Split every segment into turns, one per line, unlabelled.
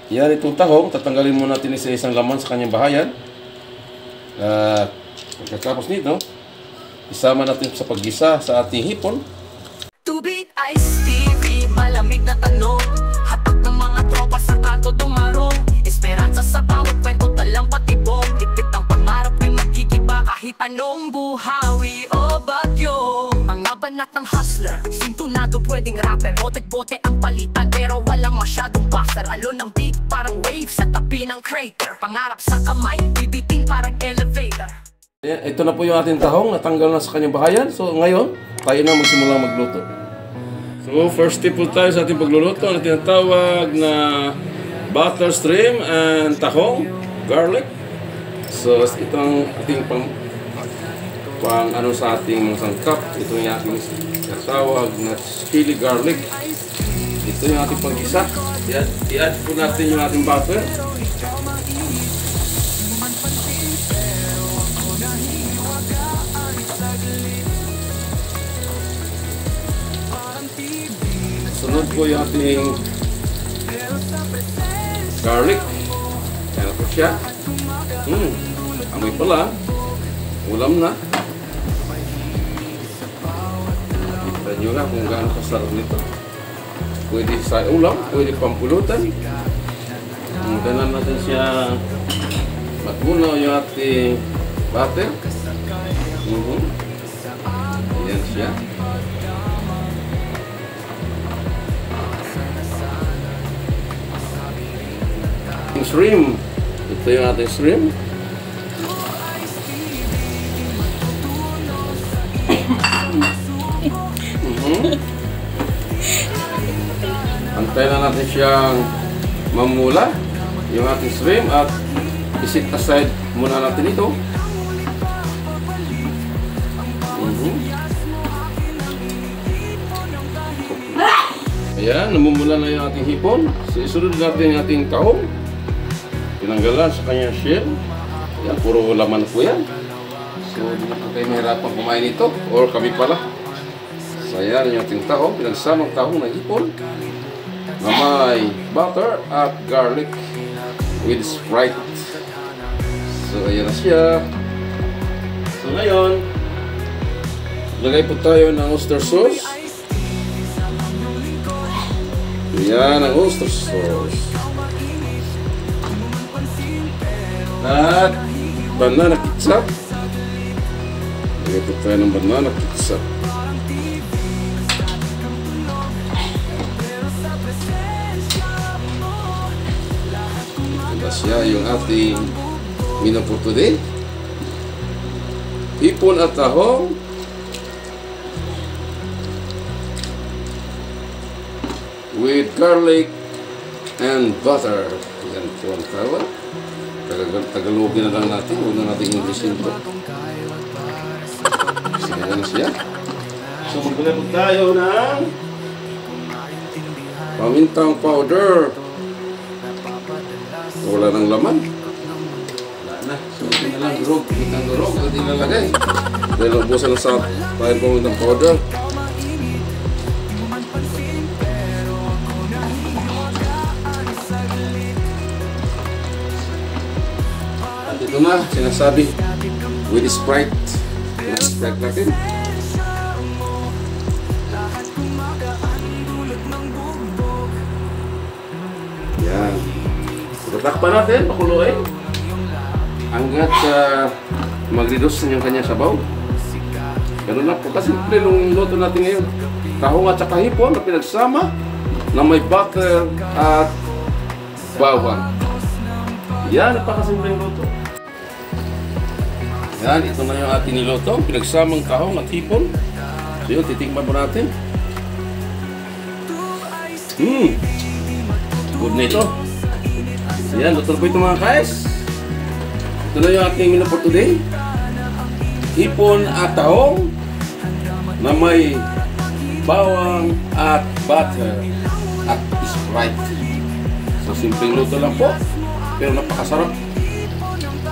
Yan itong tahong, tatanggalin muna natin sa isang laman sa kanyang bahayan. At pagkatapos nito, isama natin sa paggisa sa ating hipon.
Tubig, ice, TV, malamig na tanong. Hatag ng mga tropa sa kanto dumarong. Esperanza sa bawat kwento, talang patibong. Lipit ang pangarap ay magkikiba kahit anong buhawi o bagyo. Mga banat ng hustler, sintunado pwedeng rapper. Bote-bote ang palitan pero walang masyadong buster. Alon ng beat parang wave sa tabi ng crater. Pangarap sa kamay, bibiting parang elevator.
Ito na po yung ating tahong, natanggal na sa kanyang bahayan. So ngayon, tayo na magsimula magluto. So first step po tayo sa ating pagluluto na tinatawag na butter shrimp and tahong, garlic. So ito ang ating pang ano sa ating sangkap. Ito yung ating tinatawag na chili garlic. Ito yung ating pag-isa. I-add po natin yung ating butter. Sunod po yung ating garlic. Yan po siya. Amoy pala. Ulam na. Kita nyo nga kung gaano kasarap nito. Pwede sa ulam, pwede pampulutan. Ganun natin siya magmunaw yung ating butter. Yan siya. Shrimp. Ito yung ating shrimp. Antayin na natin siyang mamula yung ating shrimp at isit aside muna natin ito. Ayan, namumula na yung ating hipon. Isunod natin yung ating tahong. Tinanggalan sa kanyang shell. Yan, puro laman po yan. So, hindi na kayo mahirapan kumain ito. Or kami pala. So, ayan yung ating tahong. Pinagsamang tahong na hipon. Na may butter at garlic with Sprite. So, ayan na siya. So, ngayon, lagay po tayo ng oyster sauce. Ayan ang oyster sauce. At banana ketchup. Lagay po tayo ng banana ketchup. Ito siya yung ating menu for today. Hipon at tahong with garlic and butter. Yan po ang tawag. Tagalogin na lang natin. Huwag na natin Englishin ito. Sige na siya. So magulay po tayo ng pamintang powder. Wala ng laman. Wala na. So hindi na lang durog. Pamintang durog. Hindi nalagay. Dahil ubusan na sa tayo pamintang powder. Ito na, sinasabi with Sprite. Sprite natin. Yan. Tatakpan natin, pakuluin. Hanggat mag-reduce yung kanyang sabaw. Ganun lang po kasimple nung luto natin ngayon. Tahong at saka hipon na pinagsama na may butter at bawang. Yan, napakasimple yung luto. Yan, ito na yung ating niluto. Pinagsamang tahong at hipon. So yun, titikman po natin. Good na ito. Yan, luto na po ito mga guys. Ito na yung ating menu for today. Hipon at tahong na may bawang at butter at Sprite. So simpleng luto lang po, pero napakasarap.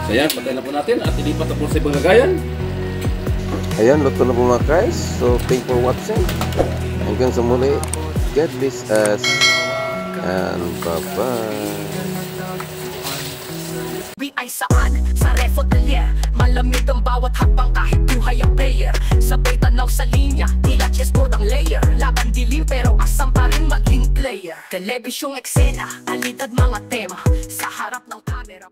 So yan, patay na po natin at ilipat na po sa ibang lagayan.
Ayan, luto na po mga guys. So thank you for watching. Hanggang sa muli, God bless us. And bye-bye.
Beat ay saan? Sa ref atelier. Malamig ang bawat hakbang kahit buhay ang player. Sabay tanaw sa linya, tila chessboard ang layer. Laban dilim pero asam pa rin maging player. Telebisyong eksena, alidad mga tema. Sa harap ng camera